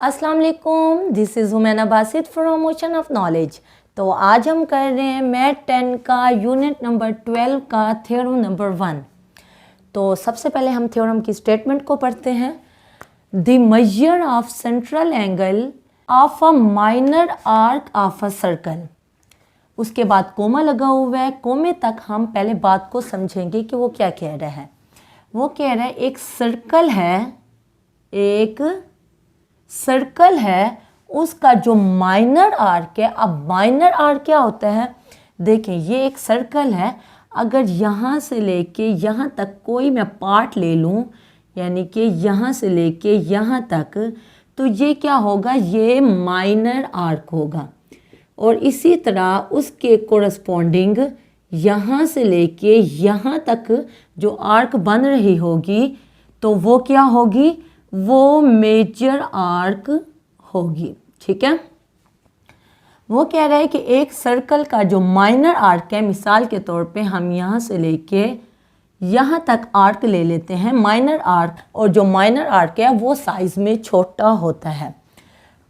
अस्सलाम वालेकुम, this is हुमैना Basit from ocean of knowledge. तो आज हम कर रहे हैं मैथ 10 का यूनिट नंबर 12 का थ्योरम नंबर 1। तो सबसे पहले हम थ्योरम की स्टेटमेंट को पढ़ते हैं। The measure of central angle of a minor arc of a circle. उसके बाद कोमा लगा हुआ है, कोमे तक हम पहले बात को समझेंगे कि वो क्या कह रहा है। वो कह रहा है एक सर्कल है, उसका जो माइनर आर्क है। अब माइनर आर्क क्या होता है, देखें ये एक सर्कल है, अगर यहाँ से लेके यहाँ तक कोई मैं पार्ट ले लूँ, यानी कि यहाँ से लेके यहाँ तक, तो ये क्या होगा, ये माइनर आर्क होगा। और इसी तरह उसके कोरस्पॉन्डिंग यहाँ से लेके यहाँ तक जो आर्क बन रही होगी, तो वो क्या होगी, वो मेजर आर्क होगी। ठीक है। वो कह रहा है कि एक सर्कल का जो माइनर आर्क है, मिसाल के तौर पे हम यहाँ से लेके यहाँ तक आर्क ले लेते हैं माइनर आर्क, और जो माइनर आर्क है वो साइज में छोटा होता है।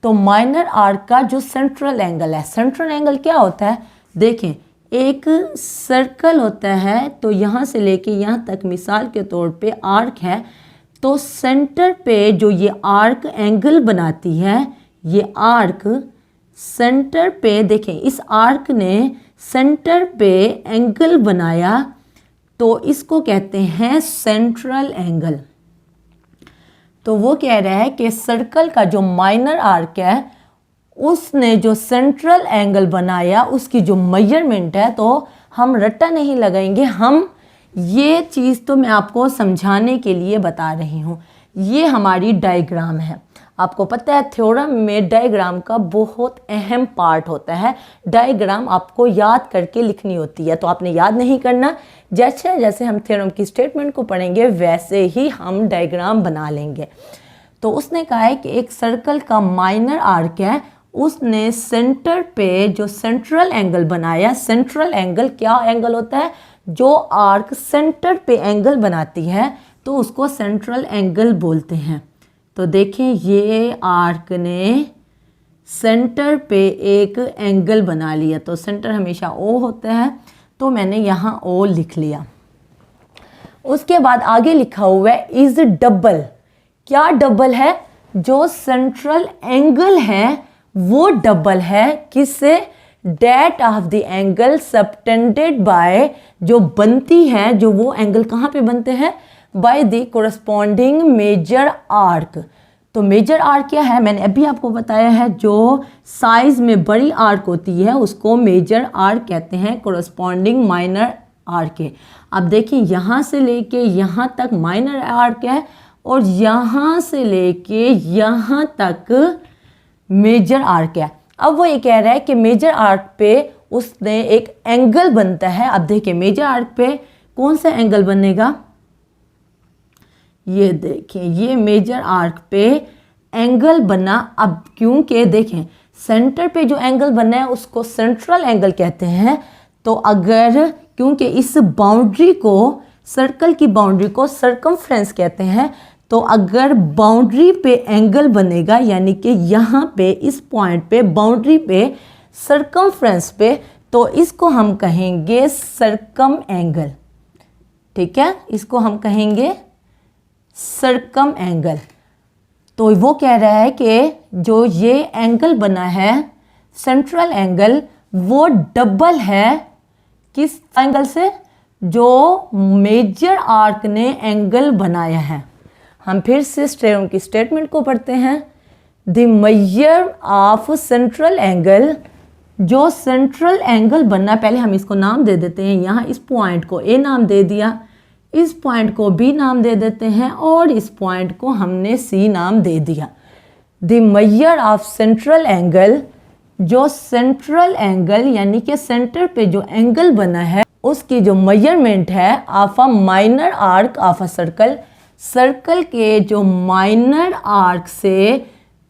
तो माइनर आर्क का जो सेंट्रल एंगल है, सेंट्रल एंगल क्या होता है, देखें एक सर्कल होता है, तो यहाँ से लेके यहाँ तक मिसाल के तौर पे आर्क है, तो सेंटर पे जो ये आर्क एंगल बनाती है, ये आर्क सेंटर पे, देखें इस आर्क ने सेंटर पे एंगल बनाया, तो इसको कहते हैं सेंट्रल एंगल। तो वो कह रहा है कि सर्कल का जो माइनर आर्क है, उसने जो सेंट्रल एंगल बनाया, उसकी जो मेजरमेंट है, तो हम रट्टा नहीं लगाएंगे, हम ये चीज़ तो मैं आपको समझाने के लिए बता रही हूँ। ये हमारी डायग्राम है। आपको पता है थ्योरम में डायग्राम का बहुत अहम पार्ट होता है। डायग्राम आपको याद करके लिखनी होती है, तो आपने याद नहीं करना, जैसे जैसे हम थ्योरम की स्टेटमेंट को पढ़ेंगे वैसे ही हम डायग्राम बना लेंगे। तो उसने कहा है कि एक सर्कल का माइनर आर्क है, उसने सेंटर पे जो सेंट्रल एंगल बनाया। सेंट्रल एंगल क्या एंगल होता है, जो आर्क सेंटर पे एंगल बनाती है, तो उसको सेंट्रल एंगल बोलते हैं। तो देखें ये आर्क ने सेंटर पे एक एंगल बना लिया, तो सेंटर हमेशा ओ होता है, तो मैंने यहाँ ओ लिख लिया। उसके बाद आगे लिखा हुआ है इज डबल। क्या डबल है, जो सेंट्रल एंगल है वो डबल है, किससे, that of the angle subtended by, जो बनती है, जो वो एंगल कहाँ पे बनते हैं, by the corresponding major arc. तो मेजर आर्क क्या है, मैंने अभी आपको बताया है, जो साइज में बड़ी आर्क होती है उसको मेजर आर्क कहते हैं, कोरस्पॉन्डिंग माइनर आर्क है। अब देखिए यहाँ से लेके यहाँ तक माइनर आर्क है, और यहाँ से लेके यहाँ तक मेजर आर्क है। अब वो ये कह रहा है कि मेजर आर्क पे उसने एक एंगल बनता है। अब देखिए मेजर आर्क पे कौन सा एंगल बनेगा, ये देखिए ये मेजर आर्क पे एंगल बना। अब क्योंकि देखें सेंटर पे जो एंगल बना है उसको सेंट्रल एंगल कहते हैं, तो अगर क्योंकि इस बाउंड्री को, सर्कल की बाउंड्री को सर्कमफ्रेंस कहते हैं, तो अगर बाउंड्री पे एंगल बनेगा, यानी कि यहाँ पे इस पॉइंट पे बाउंड्री पे सर्कमफ्रेंस पे, तो इसको हम कहेंगे सर्कम एंगल। ठीक है, इसको हम कहेंगे सर्कम एंगल। तो वो कह रहा है कि जो ये एंगल बना है सेंट्रल एंगल, वो डबल है किस एंगल से, जो मेजर आर्क ने एंगल बनाया है। हम फिर से थ्योरम की स्टेटमेंट को पढ़ते हैं। The measure of central angle, जो सेंट्रल एंगल बनना, पहले हम इसको नाम दे देते हैं, यहाँ इस पॉइंट को ए नाम दे दिया, इस पॉइंट को बी नाम दे देते हैं, और इस पॉइंट को हमने सी नाम दे दिया। The measure of central angle, जो सेंट्रल एंगल यानी कि सेंटर पे जो एंगल बना है, उसकी जो मेजरमेंट है of a minor arc of a circle, circle के जो माइनर आर्क से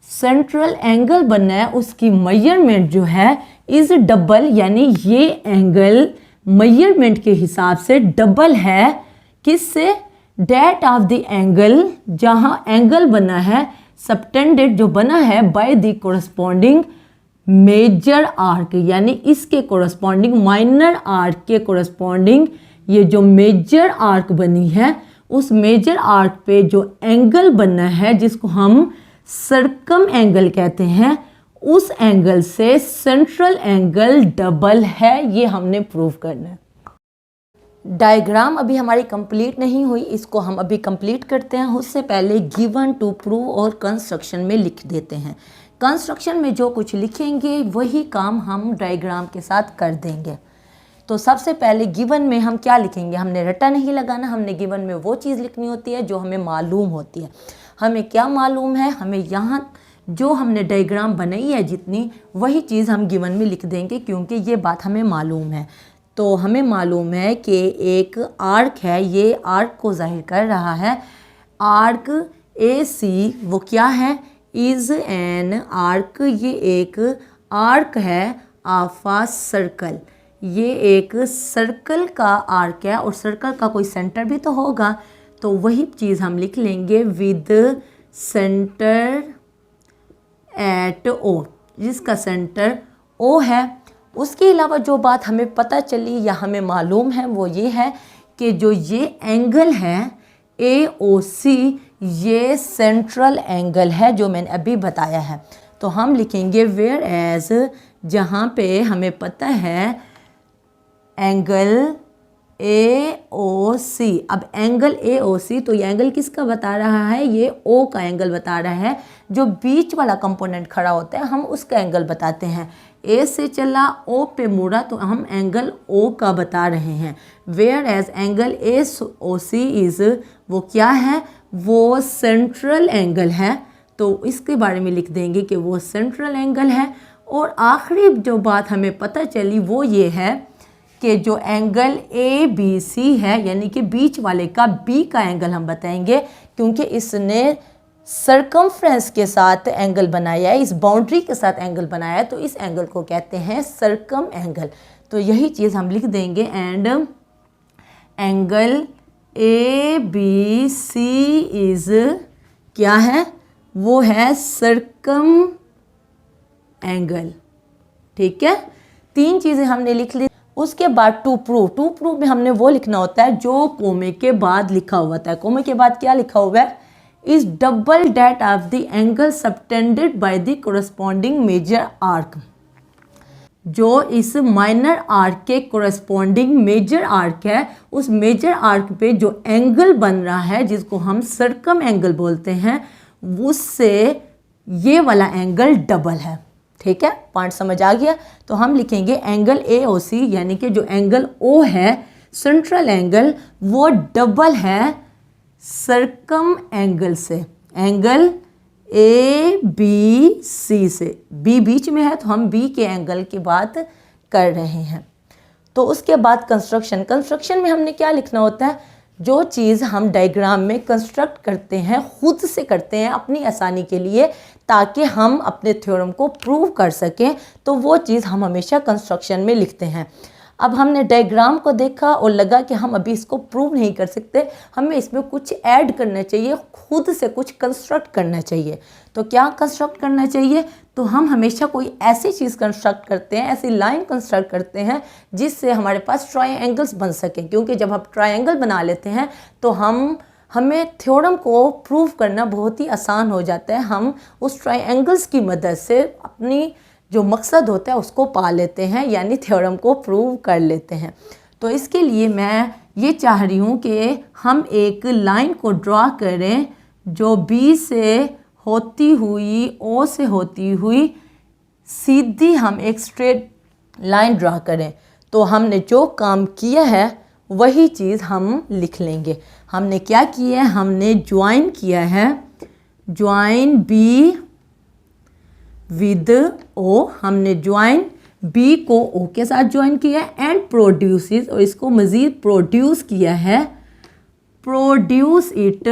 सेंट्रल एंगल बनना है, उसकी मेजरमेंट जो है इज डबल, यानी ये एंगल मेजरमेंट के हिसाब से डबल है, किससे, डेट ऑफ द एंगल, जहाँ एंगल बना है सबटेंडेड जो बना है by the corresponding major arc, यानी इसके कोरस्पॉन्डिंग माइनर आर्क के कोरस्पॉन्डिंग ये जो मेजर आर्क बनी है, उस मेजर आर्क पे जो एंगल बनना है जिसको हम सर्कम एंगल कहते हैं, उस एंगल से सेंट्रल एंगल डबल है, ये हमने प्रूव करना है। डायग्राम अभी हमारी कंप्लीट नहीं हुई, इसको हम अभी कंप्लीट करते हैं। उससे पहले गिवन टू प्रूव और कंस्ट्रक्शन में लिख देते हैं। कंस्ट्रक्शन में जो कुछ लिखेंगे वही काम हम डायग्राम के साथ कर देंगे। तो सबसे पहले गिवन में हम क्या लिखेंगे, हमने रटा नहीं लगाना, हमने गिवन में वो चीज़ लिखनी होती है जो हमें मालूम होती है। हमें क्या मालूम है, हमें यहाँ जो हमने डायग्राम बनाई है जितनी, वही चीज़ हम गिवन में लिख देंगे, क्योंकि ये बात हमें मालूम है। तो हमें मालूम है कि एक आर्क है, ये आर्क को जाहिर कर रहा है। आर्क ए सी वो क्या है, इज़ एन आर्क, ये एक आर्क है ऑफ अ सर्कल, ये एक सर्कल का आर्क है और सर्कल का कोई सेंटर भी तो होगा, तो वही चीज़ हम लिख लेंगे विद सेंटर एट ओ, जिसका सेंटर ओ है। उसके अलावा जो बात हमें पता चली या हमें मालूम है वो ये है कि जो ये एंगल है AOC, ये सेंट्रल एंगल है जो मैंने अभी बताया है। तो हम लिखेंगे वेयर एज, जहाँ पे हमें पता है एंगल AOC। अब एंगल AOC, तो ये एंगल किसका बता रहा है, ये O का एंगल बता रहा है। जो बीच वाला कंपोनेंट खड़ा होता है हम उसका एंगल बताते हैं। A से चला O पे मुड़ा तो हम एंगल O का बता रहे हैं। Whereas angle AOC is, वो क्या है, वो सेंट्रल एंगल है, तो इसके बारे में लिख देंगे कि वो सेंट्रल एंगल है। और आखिरी जो बात हमें पता चली वो ये है कि जो एंगल ABC है, यानी कि बीच वाले का B का एंगल हम बताएंगे, क्योंकि इसने सर्कमफ्रेंस के साथ एंगल बनाया है, इस बाउंड्री के साथ एंगल बनाया है, तो इस एंगल को कहते हैं सर्कम एंगल। तो यही चीज़ हम लिख देंगे। एंड एंगल ABC इज़ क्या है, वो है सर्कम एंगल। ठीक है, तीन चीज़ें हमने लिख ली। उसके बाद टू प्रूव में हमने वो लिखना होता है जो कोमे के बाद लिखा हुआ था। कोमे के बाद क्या लिखा हुआ है, is double that of the angle subtended by the corresponding major arc. जो इस माइनर आर्क के कोरस्पॉन्डिंग मेजर आर्क है, उस मेजर आर्क पे जो एंगल बन रहा है जिसको हम सर्कम एंगल बोलते हैं, उससे ये वाला एंगल डबल है। ठीक है, पॉइंट समझ आ गया। तो हम लिखेंगे एंगल AOC, यानी कि जो एंगल O है सेंट्रल एंगल, वो डबल है सर्कम एंगल से, एंगल ABC से। B बीच में है तो हम B के एंगल की बात कर रहे हैं। तो उसके बाद कंस्ट्रक्शन में हमने क्या लिखना होता है, जो चीज़ हम डायग्राम में कंस्ट्रक्ट करते हैं खुद से करते हैं अपनी आसानी के लिए, ताकि हम अपने थ्योरम को प्रूव कर सकें, तो वो चीज़ हम हमेशा कंस्ट्रक्शन में लिखते हैं। अब हमने डायग्राम को देखा और लगा कि हम अभी इसको प्रूव नहीं कर सकते, हमें इसमें कुछ ऐड करना चाहिए, खुद से कुछ कंस्ट्रक्ट करना चाहिए। तो क्या कंस्ट्रक्ट करना चाहिए, तो हम हमेशा कोई ऐसी चीज़ कंस्ट्रक्ट करते हैं, ऐसी लाइन कंस्ट्रक्ट करते हैं जिससे हमारे पास ट्रायंगल्स बन सकें, क्योंकि जब हम ट्रायंगल बना लेते हैं तो हमें थ्योरम को प्रूव करना बहुत ही आसान हो जाता है। हम उस ट्रायंगल्स की मदद से अपनी जो मकसद होता है उसको पा लेते हैं, यानी थ्योरम को प्रूव कर लेते हैं। तो इसके लिए मैं ये चाह रही हूँ कि हम एक लाइन को ड्रा करें जो B से होती हुई, O से होती हुई सीधी हम एक स्ट्रेट लाइन ड्रा करें। तो हमने जो काम किया है वही चीज़ हम लिख लेंगे। हमने क्या किया है, हमने ज्वाइन किया है, ज्वाइन B विद O, हमने ज्वाइन B को O के साथ ज्वाइन किया है, एंड प्रोड्यूसेस, और इसको मज़ीद प्रोड्यूस किया है, प्रोड्यूस इट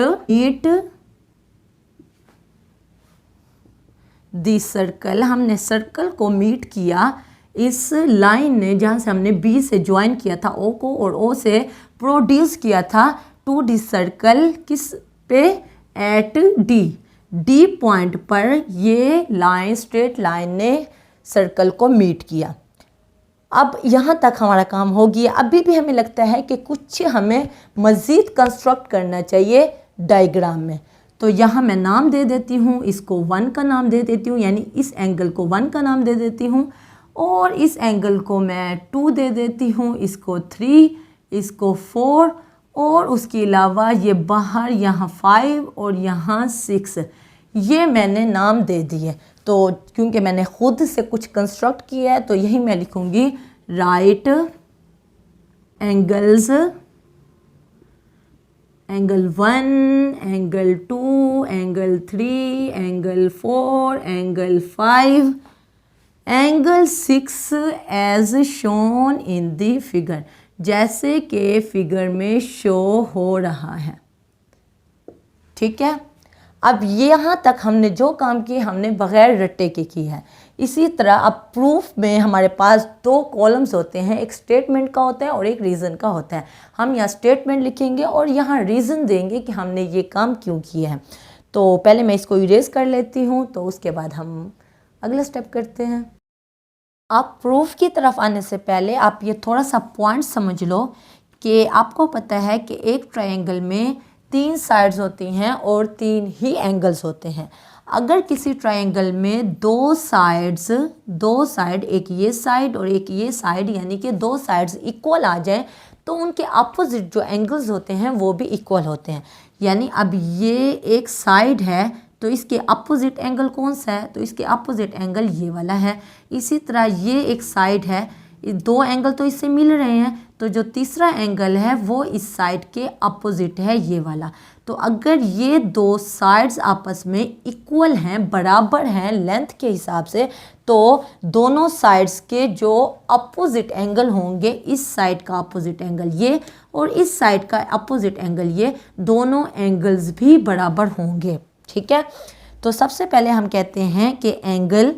दी सर्कल। हमने सर्कल को मीट किया इस लाइन ने, जहाँ से हमने B से ज्वाइन किया था O को और O से प्रोड्यूस किया था टू दी सर्कल, किस पे, एट D, डी पॉइंट पर ये लाइन, स्ट्रेट लाइन ने सर्कल को मीट किया। अब यहाँ तक हमारा काम हो गया। अभी भी हमें लगता है कि कुछ हमें मज़ीद कंस्ट्रक्ट करना चाहिए डायग्राम में। तो यहाँ मैं नाम दे देती हूँ, इसको 1 का नाम दे देती हूँ, यानी इस एंगल को 1 का नाम दे देती हूँ, और इस एंगल को मैं 2 दे देती हूँ, इसको 3, इसको 4, और उसके अलावा ये बाहर यहाँ 5 और यहाँ 6, ये मैंने नाम दे दिए। तो क्योंकि मैंने खुद से कुछ कंस्ट्रक्ट किया है तो यही मैं लिखूँगी right angles, angle 1, angle 2, angle 3, angle 4, angle 5, angle 6 as shown in the figure, जैसे कि फिगर में शो हो रहा है। ठीक है, अब यहाँ तक हमने जो काम किए हमने बग़ैर रट्टे के की है। इसी तरह अब प्रूफ में हमारे पास 2 कॉलम्स होते हैं, एक स्टेटमेंट का होता है और एक रीज़न का होता है। हम यहाँ स्टेटमेंट लिखेंगे और यहाँ रीज़न देंगे कि हमने ये काम क्यों किया है। तो पहले मैं इसको इरेज कर लेती हूँ, तो उसके बाद हम अगला स्टेप करते हैं। आप प्रूफ की तरफ आने से पहले आप ये थोड़ा सा पॉइंट समझ लो कि आपको पता है कि एक ट्रायंगल में 3 साइड्स होती हैं और 3 ही एंगल्स होते हैं। अगर किसी ट्रायंगल में 2 साइड, एक ये साइड और एक ये साइड, यानी कि 2 साइड्स इक्वल आ जाए तो उनके अपोजिट जो एंगल्स होते हैं वो भी इक्वल होते हैं। यानी अब ये एक साइड है तो इसके अपोजिट एंगल कौन सा है, तो इसके अपोजिट एंगल ये वाला है। इसी तरह ये एक साइड है, 2 एंगल तो इससे मिल रहे हैं, तो जो तीसरा एंगल है वो इस साइड के अपोजिट है, ये वाला। तो अगर ये 2 साइड्स आपस में इक्वल हैं, बराबर हैं लेंथ के हिसाब से, तो दोनों साइड्स के जो अपोजिट एंगल होंगे, इस साइड का अपोजिट एंगल ये और इस साइड का अपोजिट एंगल ये, दोनों एंगल्स भी बराबर होंगे। ठीक है, तो सबसे पहले हम कहते हैं कि एंगल,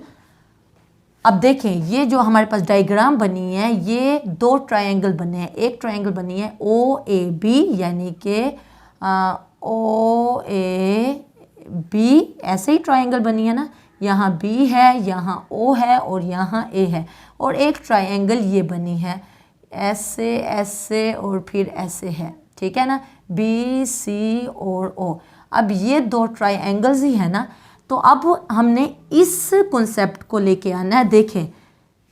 अब देखें ये जो हमारे पास डायग्राम बनी है ये 2 ट्रायंगल बने हैं। एक ट्रायंगल बनी है OAB, यानी कि OAB, ऐसे ही ट्रायंगल बनी है ना, यहाँ B है, यहाँ O है और यहाँ A है। और एक ट्रायंगल ये बनी है ऐसे ऐसे और फिर ऐसे है, ठीक है ना, BC और O। अब ये 2 ट्रायंगल्स ही है ना, तो अब हमने इस कॉन्सेप्ट को लेके आना है। देखें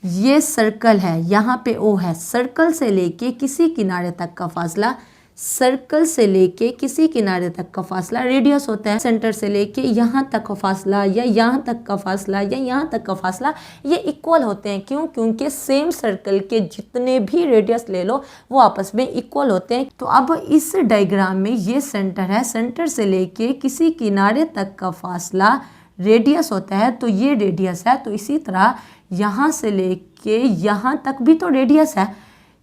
ये सर्कल है, यहाँ पे O है, सर्कल से लेके किसी किनारे तक का फासला, सर्कल से लेके किसी किनारे तक का फासला रेडियस होता है। सेंटर से लेके यहाँ तक का फासला या यहाँ तक का फासला या यहाँ तक का फासला ये इक्वल होते हैं। क्यों? क्योंकि सेम सर्कल के जितने भी रेडियस ले लो वो आपस में इक्वल होते हैं। तो अब इस डायग्राम में ये सेंटर है, सेंटर से लेके किसी किनारे तक का फासला रेडियस होता है, तो ये रेडियस है। तो इसी तरह यहाँ से लेके यहाँ तक भी तो रेडियस है,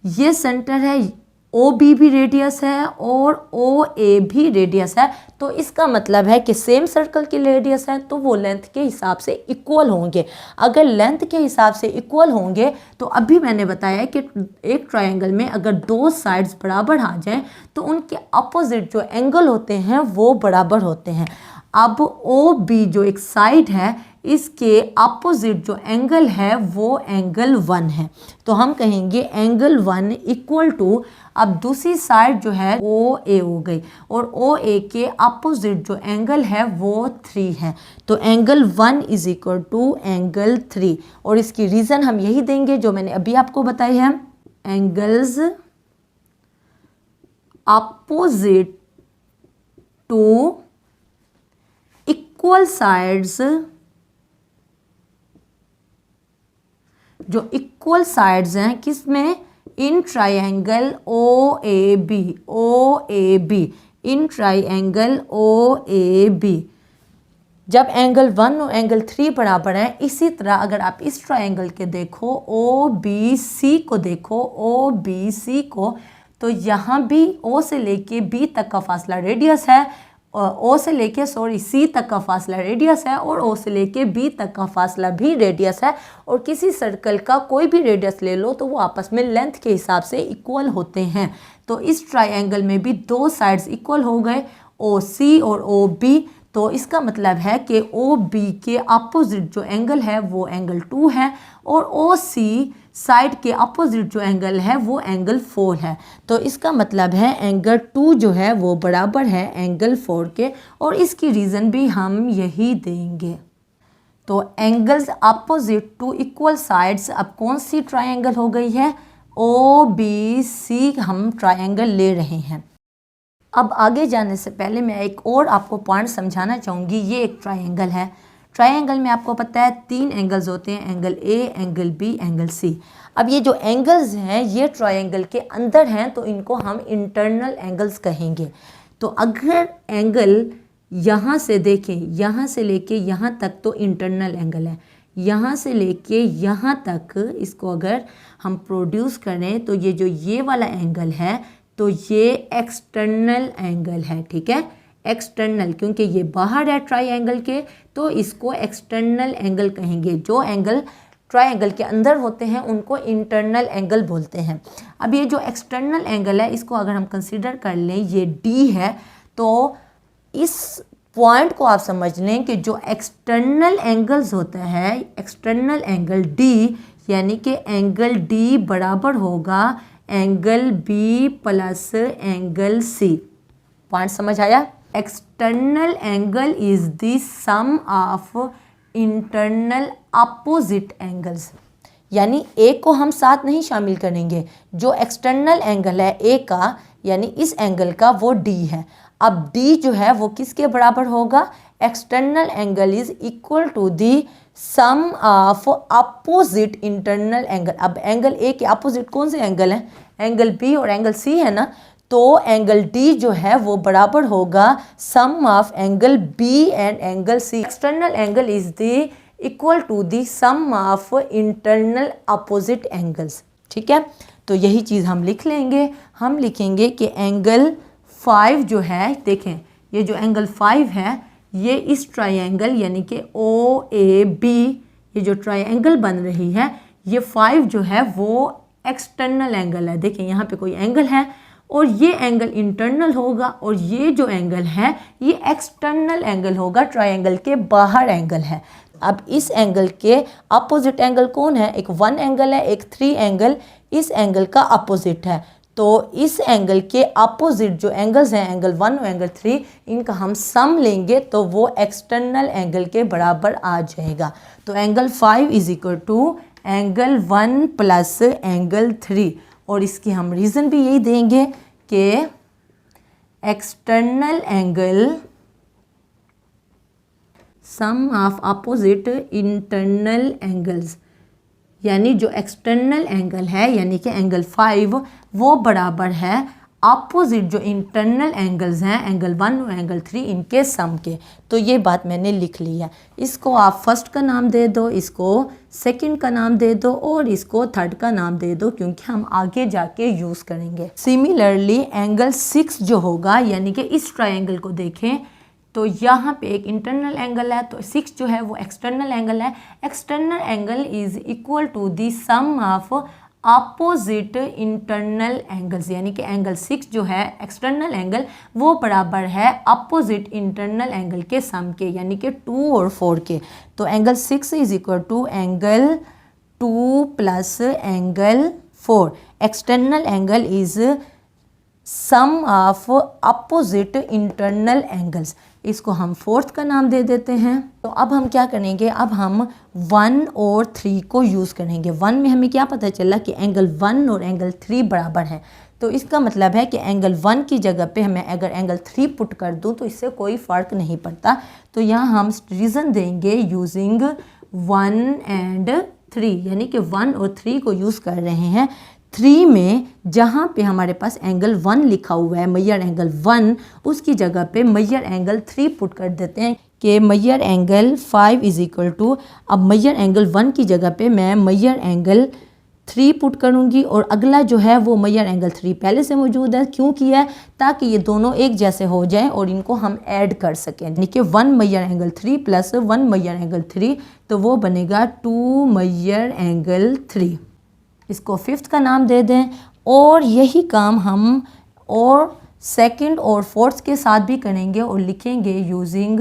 ये सेंटर है, OB भी रेडियस है और OA भी रेडियस है। तो इसका मतलब है कि सेम सर्कल की रेडियस है तो वो लेंथ के हिसाब से इक्वल होंगे। अगर लेंथ के हिसाब से इक्वल होंगे तो अभी मैंने बताया कि एक ट्रायंगल में अगर 2 साइड्स बराबर आ जाएं तो उनके अपोजिट जो एंगल होते हैं वो बराबर होते हैं। अब OB जो एक साइड है इसके अपोजिट जो एंगल है वो एंगल 1 है, तो हम कहेंगे एंगल 1 इक्वल टू, अब दूसरी साइड जो है OA हो गई और OA के अपोजिट जो एंगल है वो 3 है, तो angle 1 is equal to angle 3। और इसकी रीज़न हम यही देंगे जो मैंने अभी आपको बताई है, angles opposite to equal sides, जो इक्वल साइड्स हैं किसमें, in triangle OAB, in triangle OAB। जब एंगल 1 और एंगल 3 बराबर हैं, इसी तरह अगर आप इस ट्रायंगल के देखो OBC को देखो, OBC को, तो यहाँ भी O से लेके B तक का फासला रेडियस है, O से लेके C तक का फासला रेडियस है और O से लेके B तक का फासला भी रेडियस है। और किसी सर्कल का कोई भी रेडियस ले लो तो वो आपस में लेंथ के हिसाब से इक्वल होते हैं। तो इस ट्रायंगल में भी 2 साइड्स इक्वल हो गए, OC और OB। तो इसका मतलब है कि ओ बी के अपोजिट जो एंगल है वो एंगल 2 है और ओ सी साइड के अपोजिट जो एंगल है वो एंगल 4 है। तो इसका मतलब है एंगल 2 जो है वो बराबर है एंगल 4 के, और इसकी रीज़न भी हम यही देंगे। तो angles opposite to equal sides, अब कौन सी ट्रायंगल हो गई है, ओ बी सी हम ट्रायंगल ले रहे हैं। अब आगे जाने से पहले मैं एक और आपको पॉइंट समझाना चाहूँगी। ये एक ट्रायंगल है। ट्रायंगल में आपको पता है 3 एंगल्स होते हैं, angle A, angle B, angle C. अब ये जो एंगल्स हैं ये ट्रायंगल के अंदर हैं तो इनको हम इंटरनल एंगल्स कहेंगे। तो अगर एंगल यहाँ से देखें, यहाँ से लेके यहाँ तक तो इंटरनल एंगल है, यहाँ से लेके यहाँ तक इसको अगर हम प्रोड्यूस करें तो ये वाला एंगल है तो ये एक्सटर्नल एंगल है। ठीक है, एक्सटर्नल, क्योंकि ये बाहर है ट्रायंगल के तो इसको एक्सटर्नल एंगल कहेंगे। जो एंगल ट्रायंगल के अंदर होते हैं उनको इंटरनल एंगल बोलते हैं। अब ये जो एक्सटर्नल एंगल है इसको अगर हम कंसीडर कर लें, ये डी है, तो इस पॉइंट को आप समझ लें कि जो एक्सटर्नल एंगल्स होता है, एक्सटर्नल एंगल डी, यानी कि एंगल डी बराबर होगा angle B plus angle C. Point समझ आया? External angle is the sum of internal opposite angles, यानी ए को हम साथ नहीं शामिल करेंगे। जो एक्सटर्नल एंगल है ए का, यानी इस एंगल का, वो डी है। अब डी जो है वो किसके बराबर होगा, external angle is equal to the sum of opposite internal angle. अब एंगल ए के अपोजिट कौन से एंगल हैं, एंगल बी और एंगल सी है ना, तो एंगल डी जो है वो बराबर होगा sum of angle B and angle C. External angle is the equal to the sum of internal opposite angles. ठीक है, तो यही चीज़ हम लिख लेंगे। हम लिखेंगे कि एंगल 5 जो है, देखें ये जो एंगल 5 है ये इस ट्रायंगल यानी कि ओ ए बी, ये जो ट्रायंगल बन रही है, ये 5 जो है वो एक्सटर्नल एंगल है। देखें यहाँ पे कोई एंगल है और ये एंगल इंटरनल होगा और ये जो एंगल है ये एक्सटर्नल एंगल होगा, ट्रायंगल के बाहर एंगल है। अब इस एंगल के अपोजिट एंगल कौन है, एक 1 एंगल है, एक 3 एंगल इस एंगल का अपोजिट है। तो इस एंगल के अपोजिट जो एंगल्स हैं, एंगल 1 और एंगल 3, इनका हम सम लेंगे तो वो एक्सटर्नल एंगल के बराबर आ जाएगा। तो angle 5 is equal to angle 1 plus angle 3, और इसकी हम रीज़न भी यही देंगे कि external angle sum of opposite internal angles, यानी जो एक्सटर्नल एंगल है यानी कि एंगल 5 वो बराबर है अपोजिट जो इंटरनल एंगल्स हैं, एंगल 1 और एंगल 3, इनके सम के। तो ये बात मैंने लिख ली है। इसको आप फर्स्ट का नाम दे दो, इसको सेकंड का नाम दे दो और इसको थर्ड का नाम दे दो, क्योंकि हम आगे जाके यूज़ करेंगे। सिमिलरली एंगल 6 जो होगा, यानी कि इस ट्रायंगल को देखें तो यहाँ पे एक इंटरनल एंगल है, तो 6 जो है वो एक्सटर्नल एंगल है। External angle is equal to the sum of opposite internal angles, यानी कि एंगल 6 जो है एक्सटर्नल एंगल वो बराबर है अपोजिट इंटरनल एंगल के सम के, यानी कि 2 और 4 के। तो angle 6 is equal to angle 2 plus angle 4। External angle is sum of opposite internal angles, इसको हम फोर्थ का नाम दे देते हैं। तो अब हम क्या करेंगे, अब हम 1 और 3 को यूज़ करेंगे। 1 में हमें क्या पता चला कि एंगल 1 और एंगल 3 बराबर हैं, तो इसका मतलब है कि एंगल 1 की जगह पे हमें अगर एंगल 3 पुट कर दूं तो इससे कोई फ़र्क नहीं पड़ता। तो यहाँ हम रीज़न देंगे यूजिंग 1 एंड 3, यानी कि 1 और 3 को यूज़ कर रहे हैं। 3 में जहाँ पे हमारे पास एंगल 1 लिखा हुआ है, मेजर एंगल 1, उसकी जगह पे मेजर एंगल 3 पुट कर देते हैं कि major angle 5 is equal to, अब मेजर एंगल 1 की जगह पे मैं मेजर एंगल 3 पुट करूँगी और अगला जो है वो मेजर एंगल 3 पहले से मौजूद है। क्यों किया है, ताकि ये दोनों एक जैसे हो जाएं और इनको हम ऐड कर सकें, यानी कि 1 major angle 3 plus 1 major angle 3, तो वो बनेगा 2 मेजर एंगल 3। इसको फिफ्थ का नाम दे दें। और यही काम हम और सेकंड और फोर्थ के साथ भी करेंगे और लिखेंगे यूजिंग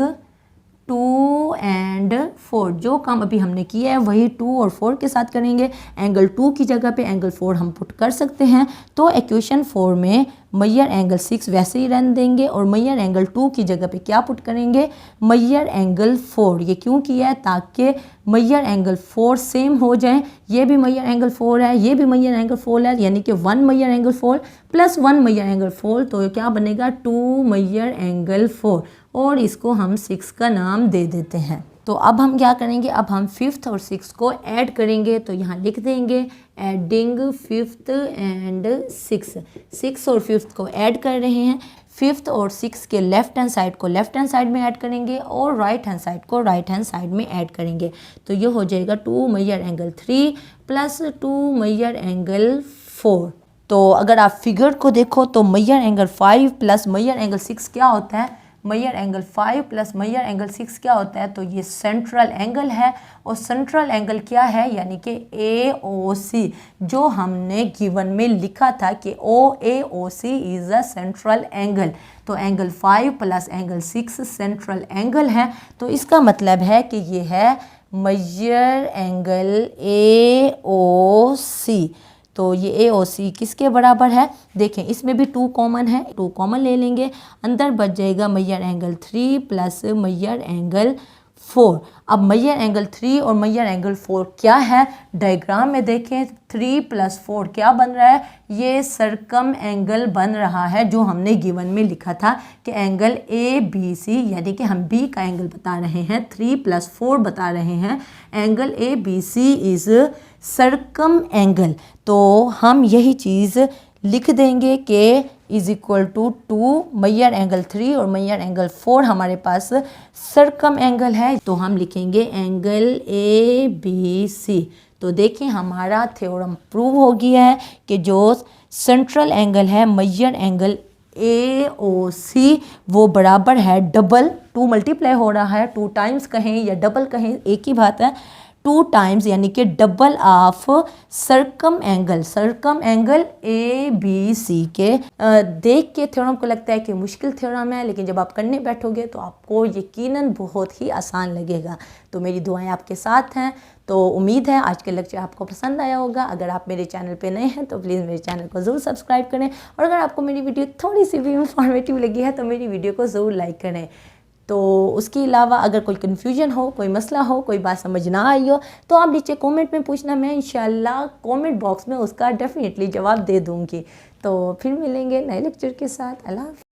2 एंड 4। जो काम अभी हमने किया है वही 2 और 4 के साथ करेंगे। एंगल 2 की जगह पे एंगल 4 हम पुट कर सकते हैं। तो इक्वेशन 4 में मेजर एंगल 6 वैसे ही रहने देंगे और मेजर एंगल 2 की जगह पे क्या पुट करेंगे, मेजर एंगल 4। ये क्यों किया है, ताकि मेजर एंगल 4 सेम हो जाए। ये भी मेजर एंगल 4 है, ये भी मेजर एंगल 4 है, यानी कि 1 major angle 4 plus 1 major angle 4, तो क्या बनेगा 2 मेजर एंगल 4, और इसको हम 6 का नाम दे देते हैं। तो अब हम क्या करेंगे, अब हम 5th और 6th को ऐड करेंगे। तो यहाँ लिख देंगे एडिंग 5th एंड 6 और 5th को ऐड कर रहे हैं। 5th और 6 के लेफ्ट हैंड साइड को लेफ्ट हैंड साइड में ऐड करेंगे और राइट हैंड साइड को राइट हैंड साइड में ऐड करेंगे। तो ये हो जाएगा 2 major angle 3 plus 2 major angle 4। तो अगर आप फिगर को देखो तो major angle 5 plus major angle 6 क्या होता है, major angle 5 plus major angle 6 क्या होता है, तो ये सेंट्रल एंगल है। और सेंट्रल एंगल क्या है, यानी कि AOC, जो हमने गिवन में लिखा था कि AOC is a central angle. तो angle 5 plus angle 6 central angle है। तो इसका मतलब है कि ये है मेजर एंगल AOC। तो ये AOC किसके बराबर है, देखें इसमें भी 2 कॉमन है, 2 कॉमन ले लेंगे, अंदर बच जाएगा major angle 3 plus major angle 4। अब मेजर एंगल 3 और मेजर एंगल 4 क्या है, डायग्राम में देखें 3 प्लस 4 क्या बन रहा है, ये सर्कम एंगल बन रहा है, जो हमने गिवन में लिखा था कि एंगल ABC, यानी कि हम B का एंगल बता रहे हैं, 3 प्लस 4 बता रहे हैं, angle ABC is circum angle. तो हम यही चीज़ लिख देंगे कि is equal to 2 major angle 3 और मेजर एंगल 4 हमारे पास सर्कम एंगल है। तो हम लिखेंगे एंगल ABC। तो देखिए हमारा थ्योरम प्रूव हो गया है कि जो सेंट्रल एंगल है मेजर एंगल AOC वो बराबर है डबल, 2 मल्टीप्लाई हो रहा है, 2 टाइम्स कहें या डबल कहें एक ही बात है, 2 टाइम्स यानी कि double of circum angle ABC के। देख के थ्योरम को लगता है कि मुश्किल थ्योरम है, लेकिन जब आप करने बैठोगे तो आपको यकीनन बहुत ही आसान लगेगा। तो मेरी दुआएं आपके साथ हैं। तो उम्मीद है आज का लेक्चर आपको पसंद आया होगा। अगर आप मेरे चैनल पे नए हैं तो प्लीज़ मेरे चैनल को ज़रूर सब्सक्राइब करें, और अगर आपको मेरी वीडियो थोड़ी सी भी इंफॉर्मेटिव लगी है तो मेरी वीडियो को ज़रूर लाइक करें। तो उसके अलावा अगर कोई कन्फ्यूजन हो, कोई मसला हो, कोई बात समझ ना आई हो तो आप नीचे कमेंट में पूछना, मैं इंशाल्लाह कमेंट बॉक्स में उसका डेफिनेटली जवाब दे दूँगी। तो फिर मिलेंगे नए लेक्चर के साथ। अल्लाह हाफ़िज़।